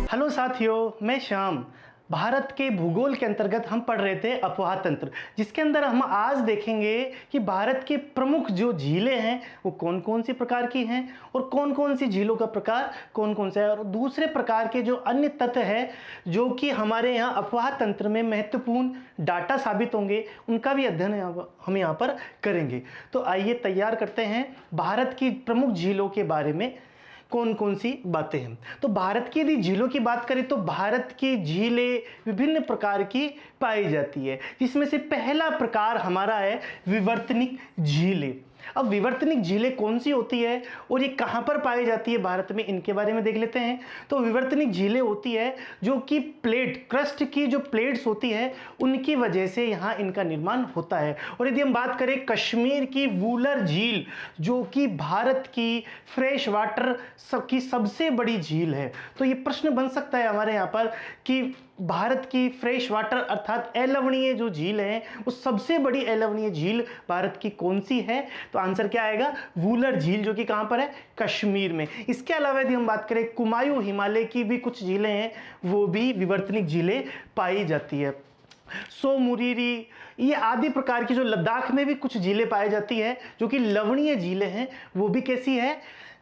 Hello साथियों, मैं श्याम। भारत के भूगोल के अंतर्गत हम पढ़ रहे थे अपवाह तंत्र, जिसके अंदर हम आज देखेंगे कि भारत के प्रमुख जो झीलें हैं वो कौन कौन सी प्रकार की हैं और कौन कौन सी झीलों का प्रकार कौन कौन सा है, और दूसरे प्रकार के जो अन्य तत्व है जो कि हमारे यहाँ अपवाह तंत्र में महत्वपूर्ण डाटा साबित होंगे, उनका भी अध्ययन हम यहाँ पर करेंगे। तो आइए तैयार करते हैं भारत की प्रमुख झीलों के बारे में कौन कौन सी बातें हैं। तो भारत की यदि झीलों की बात करें तो भारत की झीलें विभिन्न प्रकार की पाई जाती है, जिसमें से पहला प्रकार हमारा है विवर्तनिक झीलें। अब विवर्तनिक झीलें कौन सी होती है और ये कहाँ पर पाई जाती है भारत में, इनके बारे में देख लेते हैं। तो विवर्तनिक झीलें होती है जो कि प्लेट क्रस्ट की जो प्लेट्स होती है उनकी वजह से यहाँ इनका निर्माण होता है। और यदि हम बात करें कश्मीर की वूलर झील, जो कि भारत की फ्रेश वाटर की सबसे बड़ी झील है, तो ये प्रश्न बन सकता है हमारे यहाँ पर कि भारत की फ्रेश वाटर अर्थात अलवणीय जो झील है वो सबसे बड़ी अलवणीय झील भारत की कौन सी है। तो आंसर क्या आएगा, वूलर झील, जो कि कहां पर है, कश्मीर में। इसके अलावा यदि हम बात करें कुमायूं हिमालय की भी कुछ झीलें हैं, वो भी विवर्तनिक झीलें पाई जाती है। सो मुरीरी ये आदि प्रकार की जो लद्दाख में भी कुछ झीलें पाई जाती है जो कि लवणीय झीलें हैं, वो भी कैसी है,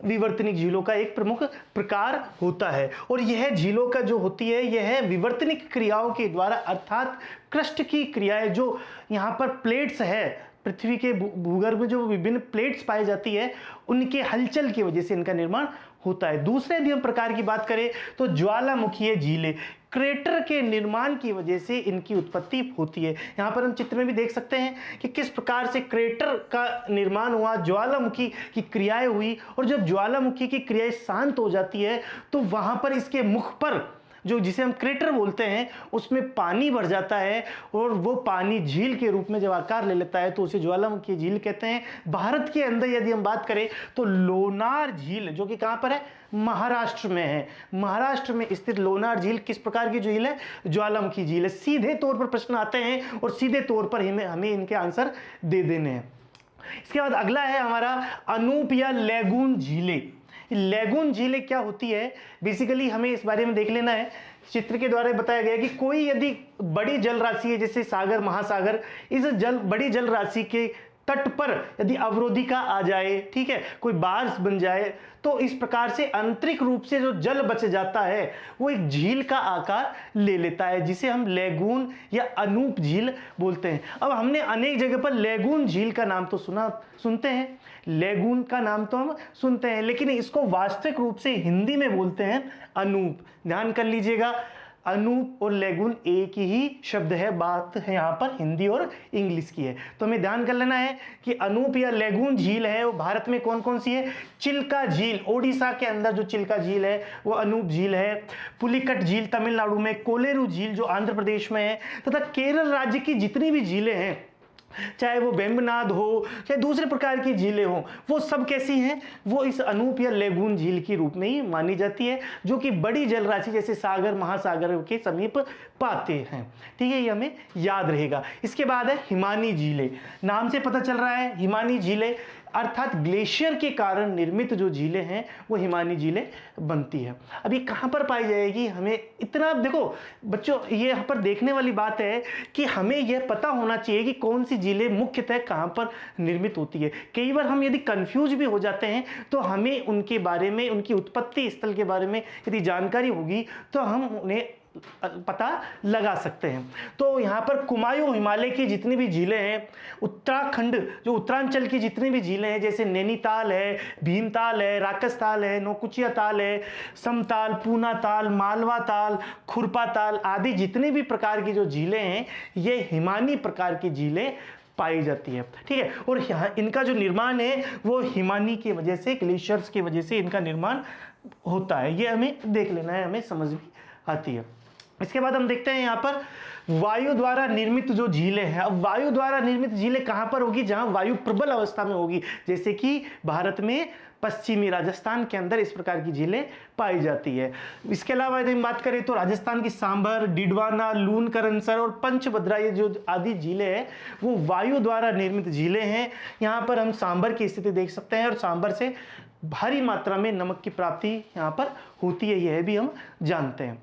विवर्तनिक झीलों का एक प्रमुख प्रकार होता है। और यह झीलों का जो होती है यह विवर्तनिक क्रियाओं के द्वारा अर्थात क्रस्ट की क्रियाएं, जो यहाँ पर प्लेट्स है पृथ्वी के भूगर्भ में जो विभिन्न प्लेट्स पाई जाती है उनके हलचल की वजह से इनका निर्माण होता है। दूसरे यदि हम प्रकार की बात करें तो ज्वालामुखीय झीलें, क्रेटर के निर्माण की वजह से इनकी उत्पत्ति होती है। यहाँ पर हम चित्र में भी देख सकते हैं कि किस प्रकार से क्रेटर का निर्माण हुआ, ज्वालामुखी की क्रियाएं हुई, और जब ज्वालामुखी की क्रियाएं शांत हो जाती है तो वहां पर इसके मुख पर जो जिसे हम क्रेटर बोलते हैं उसमें पानी भर जाता है, और वो पानी झील के रूप में जब आकार ले लेता है तो उसे ज्वालामुखी झील कहते हैं। भारत के अंदर यदि हम बात करें तो लोनार झील, जो कि कहां पर है, महाराष्ट्र में है। महाराष्ट्र में स्थित लोनार झील किस प्रकार की झील है, ज्वालामुखी झील है। सीधे तौर पर प्रश्न आते हैं और सीधे तौर पर हमें इनके आंसर दे देने हैं। इसके बाद अगला है हमारा अनूप या लैगून झीलें। लैगून झीलें क्या होती है, बेसिकली हमें इस बारे में देख लेना है। चित्र के द्वारा बताया गया कि कोई यदि बड़ी जल राशि है, जैसे सागर महासागर, इस बड़ी जल राशि के तट पर यदि अवरोधिका आ जाए, ठीक है, कोई बार्स बन जाए, तो इस प्रकार से आंतरिक रूप से जो जल बच जाता है वो एक झील का आकार ले लेता है, जिसे हम लैगून या अनूप झील बोलते हैं। अब हमने अनेक जगह पर लैगून झील का नाम तो सुनते हैं, लैगून का नाम तो हम सुनते हैं, लेकिन इसको वास्तविक रूप से हिंदी में बोलते हैं अनूप। ध्यान कर लीजिएगा, अनूप और लैगून एक ही शब्द है, बात है यहाँ पर हिंदी और इंग्लिश की है। तो हमें ध्यान कर लेना है कि अनूप या लैगून झील है वो भारत में कौन कौन सी है, चिल्का झील, ओडिशा के अंदर जो चिल्का झील है वो अनूप झील है। पुलिकट झील तमिलनाडु में, कोलेरू झील जो आंध्र प्रदेश में है, तथा केरल राज्य की जितनी भी झीलें हैं, चाहे वो वेम्बनाद हो चाहे दूसरे प्रकार की झीलें हो, वो सब कैसी हैं, वो इस अनूप या लैगून झील के रूप में ही मानी जाती है, जो कि बड़ी जल राशि जैसे सागर महासागर के समीप पाते हैं। ठीक है, ये हमें याद रहेगा। इसके बाद है हिमानी झीलें। नाम से पता चल रहा है हिमानी झीलें अर्थात ग्लेशियर के कारण निर्मित जो झीलें हैं वो हिमानी झीलें बनती है। अब ये कहाँ पर पाई जाएगी, हमें इतना देखो बच्चों, ये यहाँ पर देखने वाली बात है कि हमें यह पता होना चाहिए कि कौन सी झीलें मुख्यतः कहाँ पर निर्मित होती है। कई बार हम यदि कंफ्यूज भी हो जाते हैं तो हमें उनके बारे में, उनकी उत्पत्ति स्थल के बारे में यदि जानकारी होगी तो हम उन्हें पता लगा सकते हैं। तो यहाँ पर कुमायूं हिमालय की जितनी भी झीलें हैं, उत्तराखंड जो उत्तरांचल की जितनी भी झीलें हैं, जैसे नैनीताल है, भीमताल है, राकसताल है, नौकुचिया ताल है, समताल, पूना ताल, मालवा ताल, खुरपा ताल आदि जितने भी प्रकार की जो झीलें हैं ये हिमानी प्रकार की झीलें पाई जाती है। ठीक है, और यहाँ इनका जो निर्माण है वो हिमानी की वजह से, ग्लेशियर्स की वजह से इनका निर्माण होता है। ये हमें देख लेना है, हमें समझ भी आती है। इसके बाद हम देखते हैं यहाँ पर वायु द्वारा निर्मित जो झीलें हैं। अब वायु द्वारा निर्मित झीलें कहाँ पर होगी, जहाँ वायु प्रबल अवस्था में होगी, जैसे कि भारत में पश्चिमी राजस्थान के अंदर इस प्रकार की झीलें पाई जाती है। इसके अलावा यदि हम बात करें तो राजस्थान की सांभर, डिडवाना, लून करनसर और पंचभद्रा ये जो आदि झीलें हैं वो वायु द्वारा निर्मित झीलें हैं। यहाँ पर हम सांभर की स्थिति देख सकते हैं, और सांभर से भारी मात्रा में नमक की प्राप्ति यहाँ पर होती है, यह भी हम जानते हैं।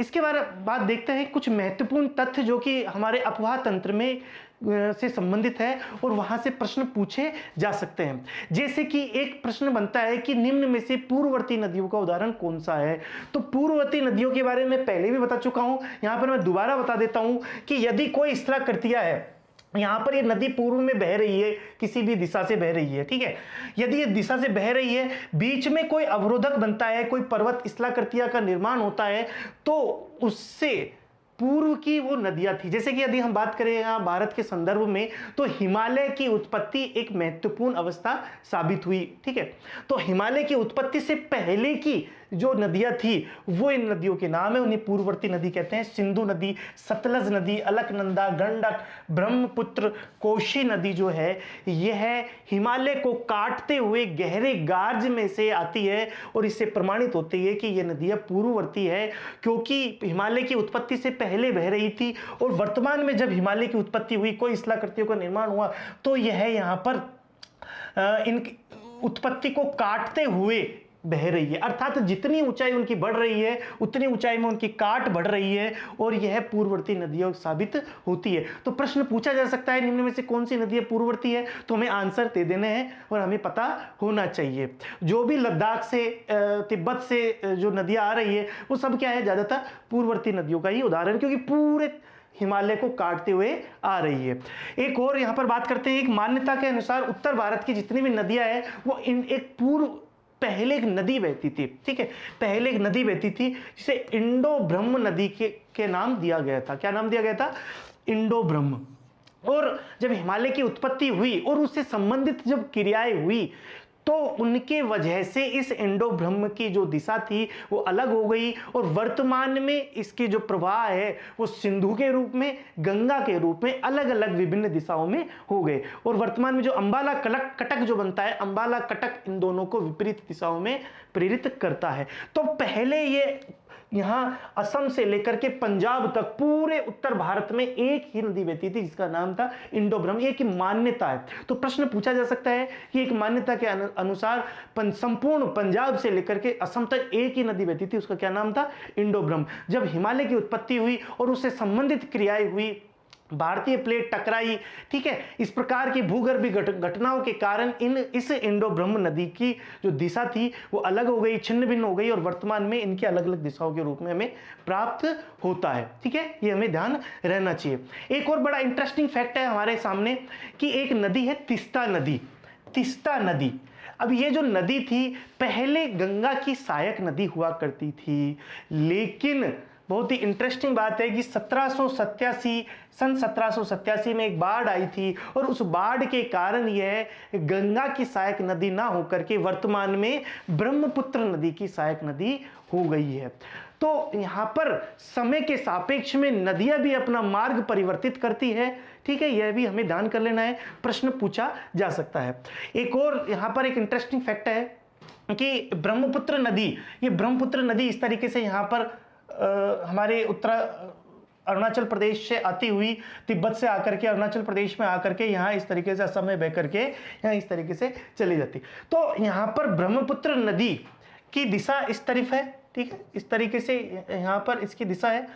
इसके बाद देखते हैं कुछ महत्वपूर्ण तथ्य जो कि हमारे अफवाह तंत्र में से संबंधित है और वहां से प्रश्न पूछे जा सकते हैं। जैसे कि एक प्रश्न बनता है कि निम्न में से पूर्ववर्ती नदियों का उदाहरण कौन सा है। तो पूर्ववर्ती नदियों के बारे में पहले भी बता चुका हूं, यहां पर मैं दोबारा बता देता हूं कि यदि कोई इस तरह करतिया है, यहां पर ये नदी पूर्व में बह रही है, किसी भी दिशा से बह रही है, ठीक है। यदि ये दिशा से बह रही है, बीच में कोई अवरोधक बनता है, कोई पर्वत स्थलाकृतियां का निर्माण होता है, तो उससे पूर्व की वो नदियां थी। जैसे कि यदि हम बात करें यहाँ भारत के संदर्भ में, तो हिमालय की उत्पत्ति एक महत्वपूर्ण अवस्था साबित हुई, ठीक है। तो हिमालय की उत्पत्ति से पहले की जो नदियां थी वो इन नदियों के नाम है, उन्हें पूर्ववर्ती नदी कहते हैं। सिंधु नदी, सतलज नदी, अलकनंदा, गंडक, ब्रह्मपुत्र, कोशी नदी जो है यह हिमालय को काटते हुए गहरे गार्ज में से आती है और इससे प्रमाणित होती है कि यह नदियां पूर्ववर्ती है, क्योंकि हिमालय की उत्पत्ति से पहले बह रही थी और वर्तमान में जब हिमालय की उत्पत्ति हुई, कोई स्थलाकृतियों का निर्माण हुआ, तो यह यहाँ पर इन उत्पत्ति को काटते हुए बह रही है। अर्थात जितनी ऊंचाई उनकी बढ़ रही है उतनी ऊंचाई में उनकी काट बढ़ रही है और यह पूर्ववर्ती नदियों साबित होती है। तो प्रश्न पूछा जा सकता है निम्न में से कौन सी नदी पूर्ववर्ती है, तो हमें आंसर दे देने हैं और हमें पता होना चाहिए। जो भी लद्दाख से तिब्बत से जो नदियां आ रही है वो सब क्या है, ज्यादातर पूर्ववर्ती नदियों का ही उदाहरण, क्योंकि पूरे हिमालय को काटते हुए आ रही है। एक और यहां पर बात करते हैं, एक मान्यता के अनुसार उत्तर भारत की जितनी भी नदियां हैं वो एक पहले एक नदी बहती थी, ठीक है, पहले एक नदी बहती थी जिसे इंडो ब्रह्म नदी के नाम दिया गया था। क्या नाम दिया गया था? इंडो ब्रह्म। और जब हिमालय की उत्पत्ति हुई और उससे संबंधित जब क्रियाएं हुई तो उनके वजह से इस इंडो ब्रह्म की जो दिशा थी वो अलग हो गई और वर्तमान में इसके जो प्रवाह है वो सिंधु के रूप में, गंगा के रूप में अलग अलग विभिन्न दिशाओं में हो गए। और वर्तमान में जो अंबाला कटक जो बनता है, अंबाला कटक इन दोनों को विपरीत दिशाओं में प्रेरित करता है। तो पहले ये यहां असम से लेकर के पंजाब तक पूरे उत्तर भारत में एक ही नदी बहती थी जिसका नाम था इंडो ब्रह्म। एक मान्यता है। तो प्रश्न पूछा जा सकता है कि एक मान्यता के अनुसार संपूर्ण पंजाब से लेकर के असम तक एक ही नदी बहती थी, उसका क्या नाम था? इंडो ब्रह्म। जब हिमालय की उत्पत्ति हुई और उससे संबंधित क्रियाएं हुई, भारतीय प्लेट टकराई, ठीक है, इस प्रकार की भूगर्भीय घटनाओं के कारण इस इंडो ब्रह्म नदी की जो दिशा थी वो अलग हो गई, छिन्न भिन्न हो गई और वर्तमान में इनकी अलग अलग दिशाओं के रूप में हमें प्राप्त होता है, ठीक है। ये हमें ध्यान रहना चाहिए। एक और बड़ा इंटरेस्टिंग फैक्ट है हमारे सामने कि एक नदी है तीस्ता नदी। तीस्ता नदी, अब ये जो नदी थी पहले गंगा की सहायक नदी हुआ करती थी, लेकिन बहुत ही इंटरेस्टिंग बात है कि सन 1787 में एक बाढ़ आई थी और उस बाढ़ के कारण यह गंगा की सहायक नदी ना होकर के वर्तमान में ब्रह्मपुत्र नदी की सहायक नदी हो गई है। तो यहाँ पर समय के सापेक्ष में नदियां भी अपना मार्ग परिवर्तित करती है, ठीक है, यह भी हमें ध्यान कर लेना है, प्रश्न पूछा जा सकता है। एक और यहाँ पर एक इंटरेस्टिंग फैक्ट है कि ब्रह्मपुत्र नदी, ये ब्रह्मपुत्र नदी इस तरीके से यहाँ पर हमारे अरुणाचल प्रदेश से आती हुई तिब्बत से आकर के अरुणाचल प्रदेश में आकर के यहाँ इस तरीके से असम में बह करके यहाँ इस तरीके से चली जाती। तो यहाँ पर ब्रह्मपुत्र नदी की दिशा इस तरफ है, ठीक है, इस तरीके से यहाँ पर इसकी दिशा है,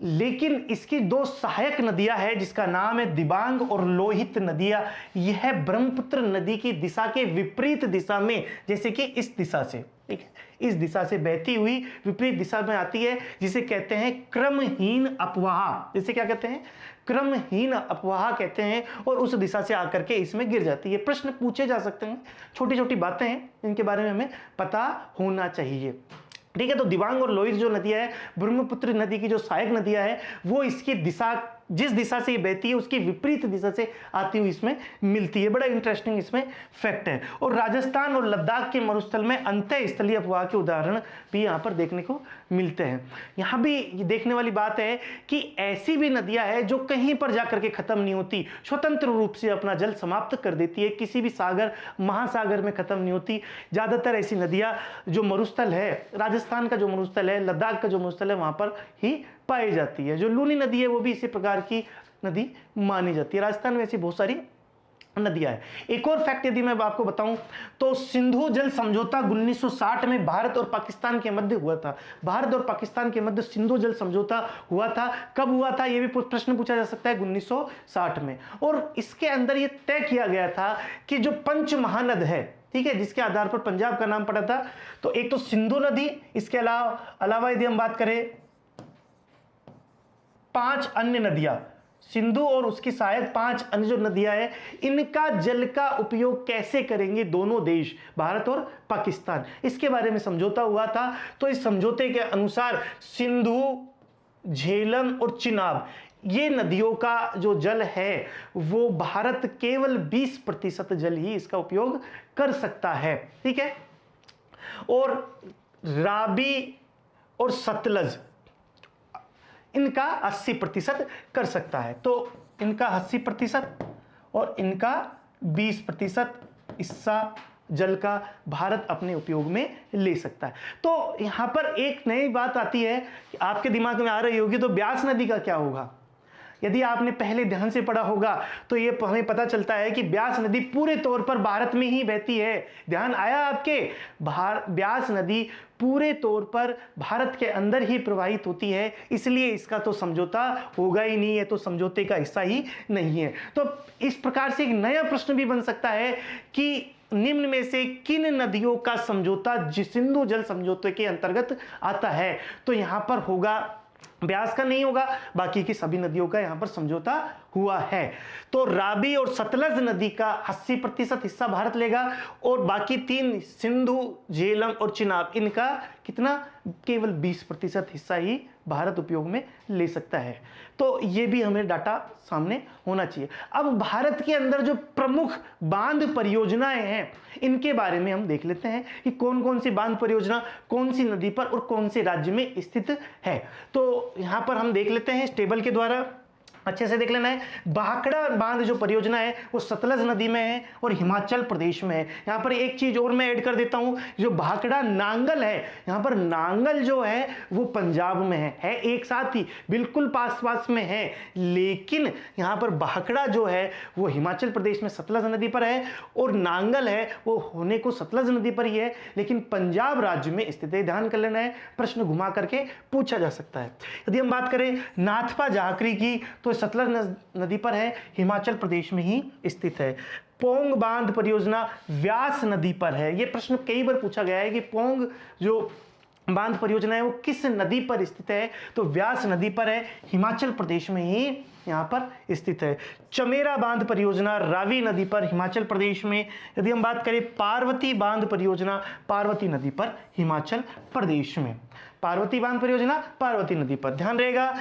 लेकिन इसकी दो सहायक नदियां हैं जिसका नाम है दिबांग और लोहित नदियां। यह ब्रह्मपुत्र नदी की दिशा के विपरीत दिशा में, जैसे कि इस दिशा से, ठीक है, इस दिशा से बहती हुई विपरीत दिशा में आती है, जिसे कहते हैं क्रमहीन अपवाह। जिसे क्या कहते हैं? क्रमहीन अपवाह कहते हैं, और उस दिशा से आकर के इसमें गिर जाती है। प्रश्न पूछे जा सकते हैं, छोटी छोटी बातें हैं इनके बारे में हमें पता होना चाहिए, ठीक है। तो दिबांग और लोहित जो नदियां है, ब्रह्मपुत्र नदी की जो सहायक नदियां है, वो इसकी दिशा, जिस दिशा से ये बहती है उसकी विपरीत दिशा से आती हुई इसमें मिलती है। बड़ा इंटरेस्टिंग इसमें फैक्ट है। और राजस्थान और लद्दाख के मरुस्थल में अंतः स्थलीय अपवाह के उदाहरण भी यहाँ पर देखने को मिलते हैं। यहाँ भी देखने वाली बात है कि ऐसी भी नदियां हैं जो कहीं पर जाकर के खत्म नहीं होती, स्वतंत्र रूप से अपना जल समाप्त कर देती है, किसी भी सागर महासागर में खत्म नहीं होती। ज्यादातर ऐसी नदियां जो मरुस्थल है, राजस्थान का जो मरुस्थल है, लद्दाख का जो मरुस्थल है, वहां पर ही पाई जाती है। जो लूनी नदी है वो भी इसी प्रकार की नदी मानी जाती है। राजस्थान में ऐसी बहुत सारी नदियां है। एक और फैक्ट यदि मैं आपको बताऊं तो सिंधु जल समझौता 1960 में भारत और पाकिस्तान के मध्य हुआ था। भारत और पाकिस्तान के मध्य सिंधु जल समझौता हुआ था। कब हुआ था यह भी प्रश्न पूछा जा सकता है, 1960 में। और इसके अंदर यह तय किया गया था कि जो पंच महानद है, ठीक है, जिसके आधार पर पंजाब का नाम पड़ा था, तो एक तो सिंधु नदी, इसके अलावा यदि हम बात करें 5 अन्य नदियां, सिंधु और उसकी सहायक 5 अन्य जो नदियां हैं, इनका जल का उपयोग कैसे करेंगे दोनों देश, भारत और पाकिस्तान, इसके बारे में समझौता हुआ था। तो इस समझौते के अनुसार सिंधु, झेलम और चिनाब, ये नदियों का जो जल है वो भारत केवल 20% जल ही इसका उपयोग कर सकता है, ठीक है। और रावी और सतलज, इनका 80% कर सकता है। तो इनका 80% और इनका 20% हिस्सा जल का भारत अपने उपयोग में ले सकता है। तो यहां पर एक नई बात आती है कि आपके दिमाग में आ रही होगी, तो ब्यास नदी का क्या होगा। यदि आपने पहले ध्यान से पढ़ा होगा तो ये हमें पता चलता है कि ब्यास नदी पूरे तौर पर भारत में ही बहती है। ध्यान आया आपके, ब्यास नदी पूरे तौर पर भारत के अंदर ही प्रवाहित होती है, इसलिए इसका तो समझौता होगा ही नहीं है, तो समझौते का हिस्सा ही नहीं है। तो इस प्रकार से एक नया प्रश्न भी बन सकता है कि निम्न में से किन नदियों का समझौता सिंधु जल समझौते के अंतर्गत आता है। तो यहां पर होगा, ब्यास का नहीं होगा, बाकी की सभी नदियों का यहां पर समझौता हुआ है। तो रावी और सतलज नदी का 80% हिस्सा भारत लेगा और बाकी 3 सिंधु, झेलम और चिनाब, इनका कितना, केवल 20% हिस्सा ही भारत उपयोग में ले सकता है। तो ये भी हमें डाटा सामने होना चाहिए। अब भारत के अंदर जो प्रमुख बांध परियोजनाएं हैं, इनके बारे में हम देख लेते हैं कि कौन कौन सी बांध परियोजना कौन सी नदी पर और कौन से राज्य में स्थित है। तो यहां पर हम देख लेते हैं इस टेबल के द्वारा, अच्छे से देख लेना है। भाखड़ा बांध जो परियोजना है वो सतलज नदी में है और हिमाचल प्रदेश में है। यहां पर एक चीज और मैं ऐड कर देता हूं, जो भाखड़ा नांगल है, यहां पर नांगल जो है वो पंजाब में है एक साथ ही बिल्कुल पास पास में है, लेकिन यहां पर भाखड़ा जो है वो हिमाचल प्रदेश में सतलज नदी पर है और नांगल है वो होने को सतलज नदी पर ही है, लेकिन पंजाब राज्य में स्थित है। ध्यान कर लेना है, प्रश्न घुमा करके पूछा जा सकता है। यदि हम बात करें नाथपा झाकरी की, तो सतलज नदी पर है, हिमाचल प्रदेश में ही स्थित है। पोंग बांध परियोजना व्यास नदी पर है। यह प्रश्न कई बार पूछा गया है कि पोंग जो बांध परियोजना है वो किस नदी पर स्थित है, तो व्यास नदी पर है, हिमाचल प्रदेश में ही यहां पर स्थित है। चमेरा बांध परियोजना रावी नदी पर, हिमाचल प्रदेश में। यदि हम बात करें पार्वती बांध परियोजना, पार्वती नदी पर, हिमाचल प्रदेश में। पार्वती बांध परियोजना पार्वती नदी पर, ध्यान रहेगा।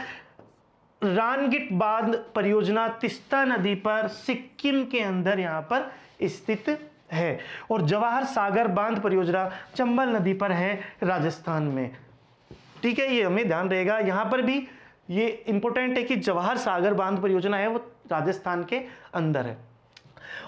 रानगिट बांध परियोजना तीस्ता नदी पर, सिक्किम के अंदर यहां पर स्थित है। और जवाहर सागर बांध परियोजना चंबल नदी पर है, राजस्थान में, ठीक है। ये हमें ध्यान रहेगा, यहां पर भी ये इंपॉर्टेंट है कि जवाहर सागर बांध परियोजना है वो राजस्थान के अंदर है।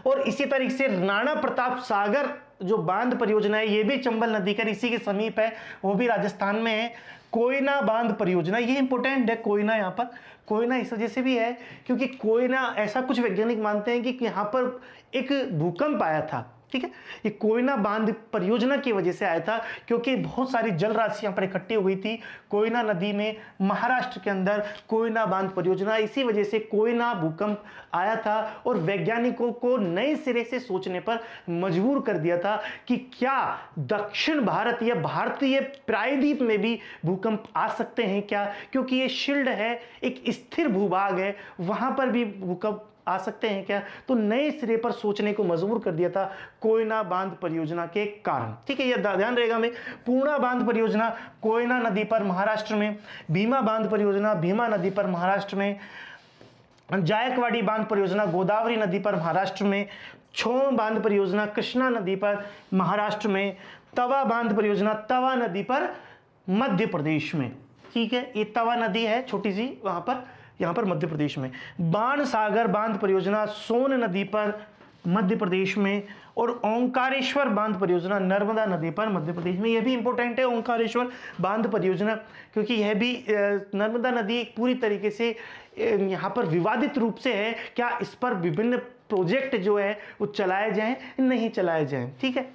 और इसी तरीके से राणा प्रताप सागर जो बांध परियोजना है ये भी चंबल नदी के इसी के समीप है, वो भी राजस्थान में है। कोयना बांध परियोजना, ये इंपॉर्टेंट है, कोयना, यहाँ पर कोयना इस वजह से भी है क्योंकि कोयना, ऐसा कुछ वैज्ञानिक मानते हैं कि यहाँ पर एक भूकंप आया था, ठीक है। ये कोयना बांध परियोजना की वजह से आया था क्योंकि बहुत सारी जल राशि यहाँ पर इकट्ठी हो गई थी कोयना नदी में, महाराष्ट्र के अंदर कोयना बांध परियोजना, इसी वजह से कोयना भूकंप आया था और वैज्ञानिकों को नए सिरे से सोचने पर मजबूर कर दिया था कि क्या दक्षिण भारत या भारतीय प्रायद्वीप में भी भूकंप आ सकते हैं क्या, क्योंकि ये शील्ड है, एक स्थिर भूभाग है, वहां पर भी भूकंप आ सकते हैं क्या। तो नए सिरे पर सोचने को मजबूर कर दिया था कोयना बांध परियोजना के कारण, ठीक है। यह ध्यान रहेगा हमें। पूर्णा बांध परियोजना कोयना नदी पर, महाराष्ट्र में। भीमा बांध परियोजना भीमा नदी पर, महाराष्ट्र में। जायकवाड़ी बांध परियोजना गोदावरी नदी पर, महाराष्ट्र में। छोम बांध परियोजना कृष्णा नदी पर, महाराष्ट्र में। तवा बांध परियोजना तवा नदी पर, मध्य प्रदेश में, ठीक है। ये तवा नदी है छोटी सी, वहां पर, यहां पर मध्य प्रदेश में। बाण सागर बांध परियोजना सोन नदी पर, मध्य प्रदेश में। और ओंकारेश्वर बांध परियोजना नर्मदा नदी पर, मध्य प्रदेश में। यह भी इंपॉर्टेंट है ओंकारेश्वर बांध परियोजना क्योंकि यह भी नर्मदा नदी पूरी तरीके से यहाँ पर विवादित रूप से है, क्या इस पर विभिन्न प्रोजेक्ट जो है वो चलाए जाएं, नहीं चलाए जाएं। ठीक है,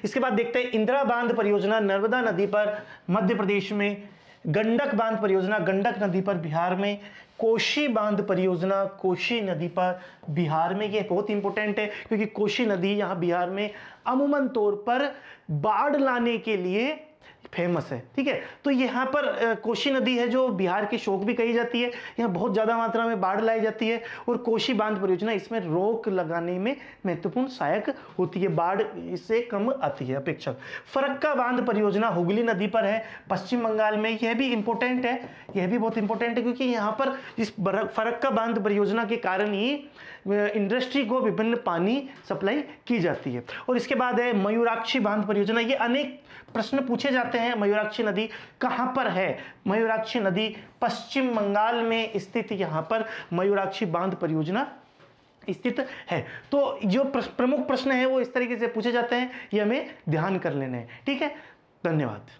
इसके बाद देखते हैं इंदिरा बांध परियोजना नर्मदा नदी पर मध्य प्रदेश में, गंडक बांध परियोजना गंडक नदी पर बिहार में, कोशी बांध परियोजना कोशी नदी पर बिहार में। ये बहुत इंपॉर्टेंट है क्योंकि कोशी नदी यहाँ बिहार में अमूमन तौर पर बाढ़ लाने के लिए फेमस है। ठीक है, तो यहाँ पर कोशी नदी है जो बिहार की शोक भी कही जाती है, यहाँ बहुत ज़्यादा मात्रा में बाढ़ लाई जाती है और कोशी बांध परियोजना इसमें रोक लगाने में महत्वपूर्ण सहायक होती है, बाढ़ इससे कम आती है अपेक्षा। फरक्का बांध परियोजना हुगली नदी पर है पश्चिम बंगाल में, यह भी इंपॉर्टेंट है, यह भी बहुत इंपॉर्टेंट है क्योंकि यहाँ पर इस फरक्का बांध परियोजना के कारण ही इंडस्ट्री को विभिन्न पानी सप्लाई की जाती है। और इसके बाद है मयूराक्षी बांध परियोजना, ये अनेक प्रश्न पूछे जाते हैं। मयूराक्षी नदी कहाँ पर है? मयूराक्षी नदी पश्चिम बंगाल में स्थित यहाँ पर मयूराक्षी बांध परियोजना स्थित है। तो जो प्रमुख प्रश्न है वो इस तरीके से पूछे जाते हैं, ये हमें ध्यान कर लेने हैं। ठीक है, धन्यवाद।